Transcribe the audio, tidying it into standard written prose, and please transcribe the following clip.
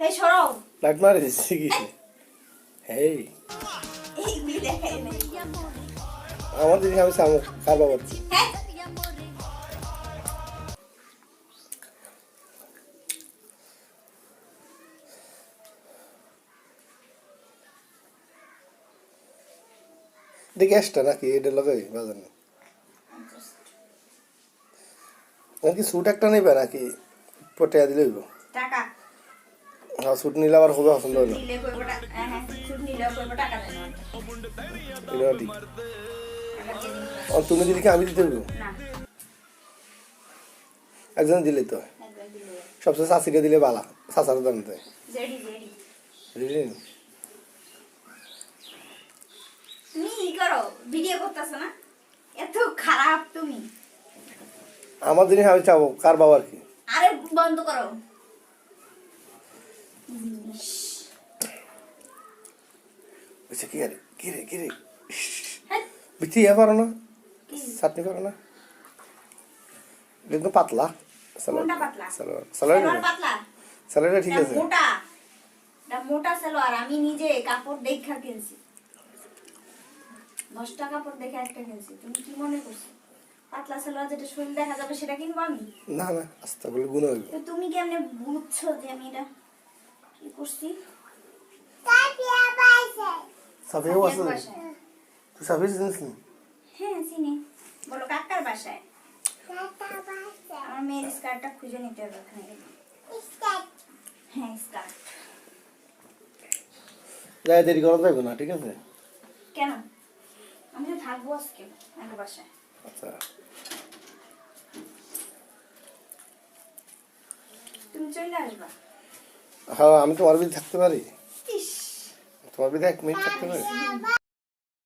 এই সরো লাইট মারে দিচ্ছি কি এই এইগুলি দেখাই নাই আমার দিদি আমি সামনে কার বাবা হ্যাঁ দেখি গ্যাসটা নাকি এটা লাগাই বাজার না নাকি স্যুট একটা নেবে নাকি পটিয়া দিলে হইব টাকা হ্যাঁ স্যুট নিলে আবার হবে পছন্দ হলো নিলে কইবো টাকা হ্যাঁ সুদ নিলে কইবো টাকা দেন এটা ঠিক আর তুমি দিলে কি আমি দিতে হইব না একজন দিলে তো একবার দিলে সবচেয়ে চাষিকে দিলে বালা চাষার দাম দেয় জেডি জেডি বুঝলেন তুমি ই করো ভিডিও করতেছো না এত খারাপ তুমি আমার জিনিস আমি চাবো কার বাবার কি আরে বন্ধ করো বুঝছে কি আরে কি রে হ্যাঁ বিচি ইয়ে পারো না কি? চাটনি পারো না কিন্তু পাতলা কোনটা পাতলা সালোয়ার সালোয়ার পাতলা সালোয়ারটা ঠিক এটা আছে মোটা এটা মোটা সালোয়ার আমি নিজে কাপড় দেখা কিনছি 10 টাকা কাপড় দেখে একটা কিনছি তুমি কি মনে করছো পাতলা সালোয়ার যেটা শরীর দেখা যাবে সেটা কিনবো আমি না না আস্তে বলে গুণ হইব তো তুমি কেমনে বুঝছো যে আমি এটা কি করছি সাফিয়াও আছে সাফিয়ার বাসায়। তুই সাফিয়া চিনিস নি হ্যাঁ চিনি বলো কাকার বাসায় আমার মেয়ের স্কার্টটা খুঁজে নিতে হবে ওখানে গেলে। হ্যাঁ স্কার্ট যাই দেরি করা যাবে না ঠিক আছে কেন আমি তো থাকবো আজকে এক বাসায় আচ্ছা তুমি চলে আসবা হ্যাঁ আমি তোমার বিধি থাকতে পারি ইস তোমার বিধি 1 মিনিট থাকতে পারি